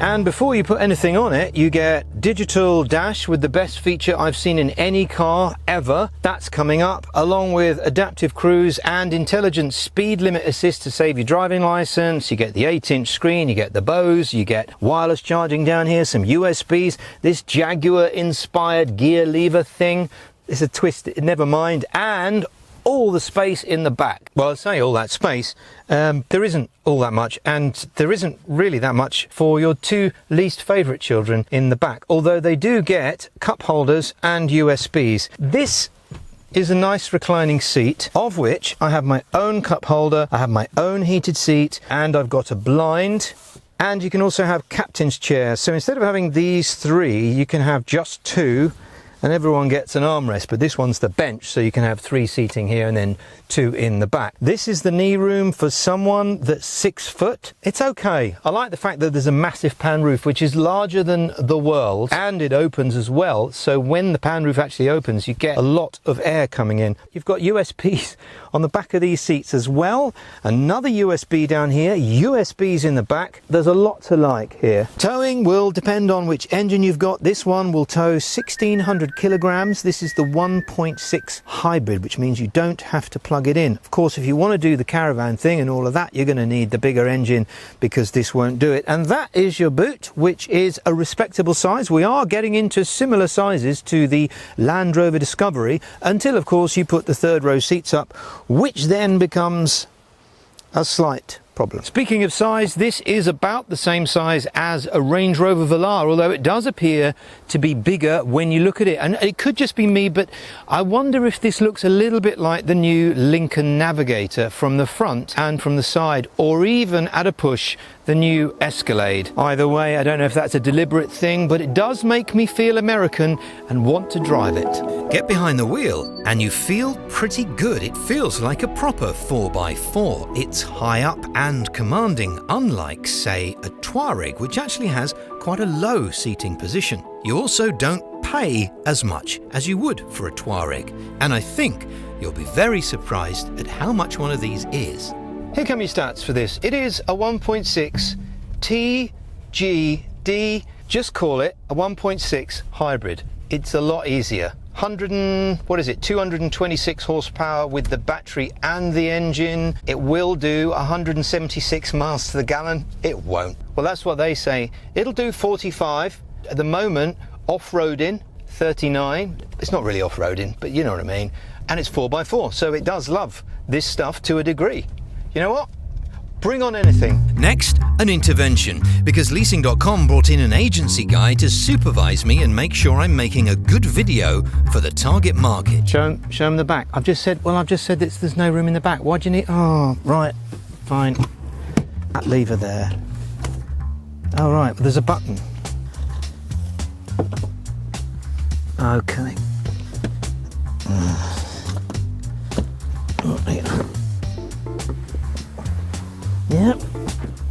And before you put anything on it, you get digital dash with the best feature I've seen in any car ever. That's coming up, along with adaptive cruise and intelligent speed limit assist to save your driving license. You get the 8-inch screen, you get the Bose, you get wireless charging down here, some USBs, this Jaguar inspired gear lever thing. It's a twist, never mind, and all the space in the back. Well, I say all that space, there isn't all that much, and there isn't really that much for your two least favourite children in the back, although they do get cup holders and USBs. This is a nice reclining seat, of which I have my own cup holder, I have my own heated seat, and I've got a blind. And you can also have captain's chairs, so instead of having these three, you can have just two, and everyone gets an armrest, but this one's the bench, so you can have 3 seating here and then 2 in the back. This is the knee room for someone that's 6 foot. It's okay. I like the fact that there's a massive pan roof, which is larger than the world, and it opens as well, so when the pan roof actually opens, you get a lot of air coming in. You've got USBs on the back of these seats as well, another USB down here, USBs in the back. There's a lot to like here. Towing will depend on which engine you've got. This one will tow 1600 kilograms. This is the 1.6 hybrid, which means you don't have to plug it in. Of course, if you want to do the caravan thing and all of that, you're going to need the bigger engine, because this won't do it. And that is your boot, which is a respectable size. We are getting into similar sizes to the Land Rover Discovery, until of course you put the third row seats up, which then becomes a slight problem. Speaking of size, this is about the same size as a Range Rover Velar, although it does appear to be bigger when you look at it. And it could just be me, but I wonder if this looks a little bit like the new Lincoln Navigator from the front and from the side, or even at a push, the new Escalade. Either way, I don't know if that's a deliberate thing, but it does make me feel American and want to drive it. Get behind the wheel and you feel pretty good. It feels like a proper 4x4. It's high up and commanding, unlike, say, a Touareg, which actually has quite a low seating position. You also don't pay as much as you would for a Touareg, and I think you'll be very surprised at how much one of these is. Here come your stats for this. It is a 1.6 TGD, just call it a 1.6 hybrid. It's a lot easier. 226 horsepower with the battery and the engine. It will do 176 miles to the gallon. It won't. Well, that's what they say. It'll do 45 at the moment, off-roading 39. It's not really off-roading, but you know what I mean. And it's 4x4, so it does love this stuff to a degree. You know what? Bring on anything. Next, an intervention, because Leasing.com brought in an agency guy to supervise me and make sure I'm making a good video for the target market. Show him the back. I've just said there's no room in the back. Why do you need... Oh, right, fine. That lever there. Oh, right, well, there's a button. Okay. Yep,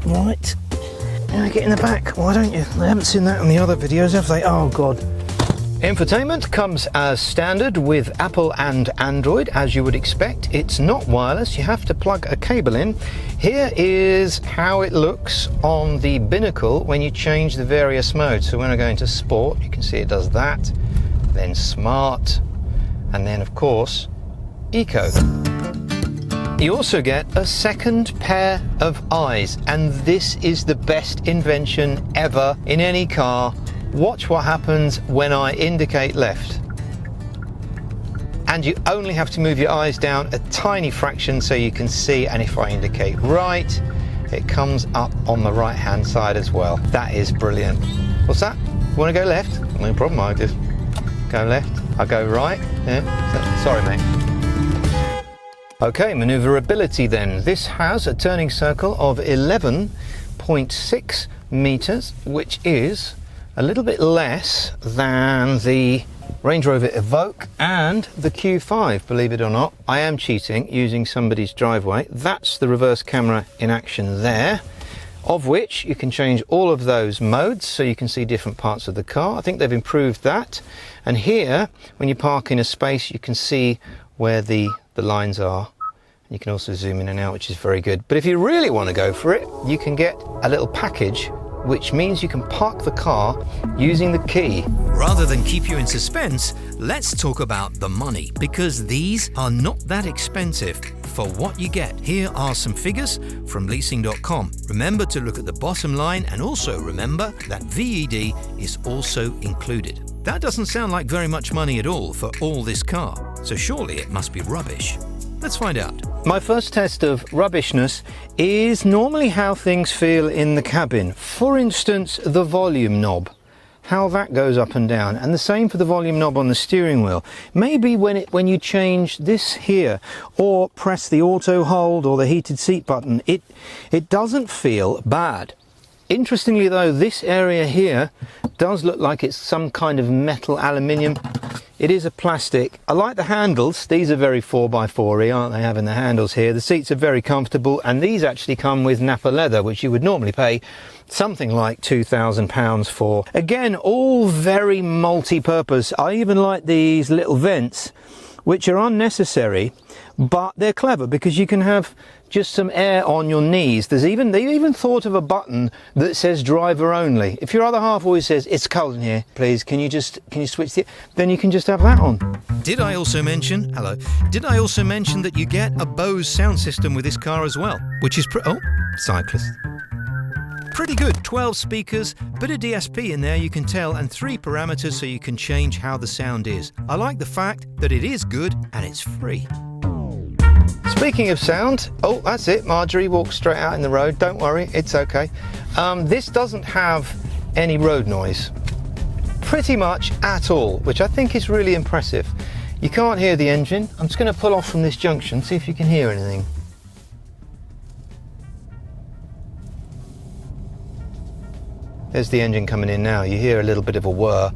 right. Now get in the back, why don't you? They haven't seen that on the other videos, have they? Oh God. Infotainment comes as standard with Apple and Android, as you would expect. It's not wireless, you have to plug a cable in. Here is how it looks on the Binnacle when you change the various modes. So when I go into Sport, you can see it does that, then Smart, and then of course, Eco. You also get a second pair of eyes, and this is the best invention ever in any car. Watch what happens when I indicate left. And you only have to move your eyes down a tiny fraction so you can see, and if I indicate right, it comes up on the right hand side as well. That is brilliant. What's that? You want to go left? No problem, I'll just go left. I'll go right. Yeah. Sorry mate. Okay, manoeuvrability then. This has a turning circle of 11.6 meters, which is a little bit less than the Range Rover Evoque and the Q5, believe it or not. I am cheating using somebody's driveway. That's the reverse camera in action there, of which you can change all of those modes so you can see different parts of the car. I think they've improved that. And here, when you park in a space, you can see where the lines are. You can also zoom in and out, which is very good. But if you really want to go for it, you can get a little package which means you can park the car using the key. Rather than keep you in suspense, let's talk about the money, because these are not that expensive for what you get. Here are some figures from Leasing.com. Remember to look at the bottom line, and also remember that VED is also included. That doesn't sound like very much money at all for all this car, so surely it must be rubbish. Let's find out. My first test of rubbishness is normally how things feel in the cabin. For instance, the volume knob, how that goes up and down, and the same for the volume knob on the steering wheel. Maybe when you change this here, or press the auto hold or the heated seat button, it doesn't feel bad. Interestingly though, this area here does look like it's some kind of metal aluminium. It is a plastic. I like the handles. These are very 4x4-y, aren't they, having the handles here? The seats are very comfortable, and these actually come with Napa leather, which you would normally pay something like £2,000 for. Again, all very multi-purpose. I even like these little vents, which are unnecessary, but they're clever because you can have just some air on your knees. They even thought of a button that says driver only. If your other half always says, it's cold in here, please, can you switch the, then you can just have that on. Did I also mention that you get a Bose sound system with this car as well, which is cyclist. Pretty good. 12 speakers, bit of DSP in there you can tell, and 3 parameters so you can change how the sound is. I like the fact that it is good and it's free. Speaking of sound, oh, that's it. Marjorie walks straight out in the road. Don't worry, it's okay. This doesn't have any road noise, pretty much at all, which I think is really impressive. You can't hear the engine. I'm just going to pull off from this junction, see if you can hear anything. There's the engine coming in now. You hear a little bit of a whir,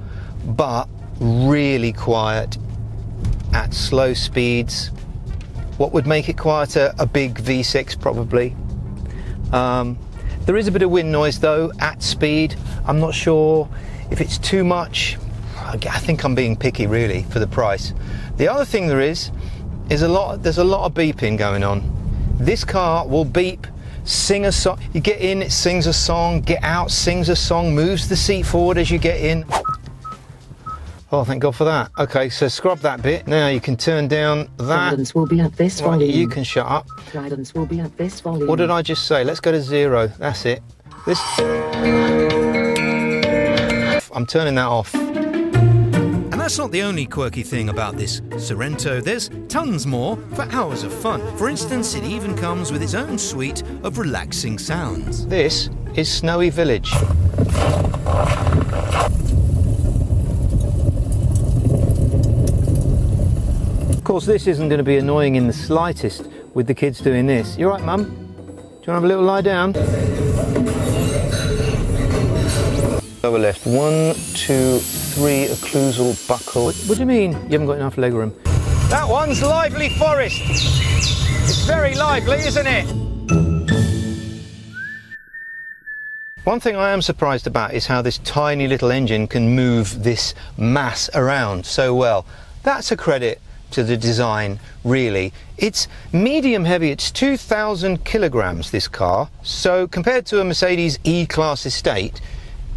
but really quiet at slow speeds. What would make it quieter? A big V6 probably. There is a bit of wind noise though at speed. I'm not sure if it's too much. I think I'm being picky really for the price. The other thing there's a lot of beeping going on. This car will beep, sing a song. You get in, it sings a song, get out, sings a song, moves the seat forward as you get in. Oh, thank God for that. Okay, so scrub that bit. Now you can turn down that. Guidance will be at this volume. You can shut up. Guidance will be at this volume. What did I just say? Let's go to 0. That's it. I'm turning that off. And that's not the only quirky thing about this Sorento. There's tons more for hours of fun. For instance, it even comes with its own suite of relaxing sounds. This is Snowy Village. Of course, this isn't going to be annoying in the slightest with the kids doing this. You all right, Mum? Do you want to have a little lie down? Lower left. 1, 2, 3, occlusal buckle. What do you mean you haven't got enough legroom? That one's Lively Forest. It's very lively, isn't it? One thing I am surprised about is how this tiny little engine can move this mass around so well. That's a credit to the design, really. It's medium heavy. It's 2,000 kilograms, this car. So compared to a Mercedes E-Class estate,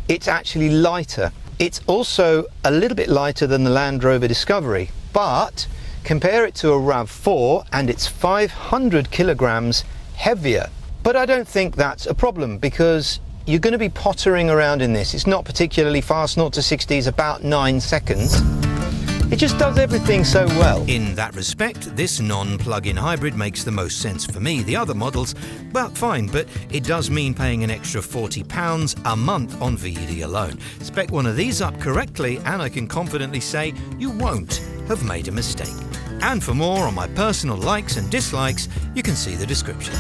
it's actually lighter. It's also a little bit lighter than the Land Rover Discovery, but compare it to a RAV4 and it's 500 kilograms heavier. But I don't think that's a problem because you're going to be pottering around in this. It's not particularly fast. 0 to 60 is about 9 seconds. It just does everything so well. In that respect, this non-plug-in hybrid makes the most sense for me. The other models, well, fine, but it does mean paying an extra £40 a month on VED alone. Spec one of these up correctly and I can confidently say you won't have made a mistake. And for more on my personal likes and dislikes, you can see the description.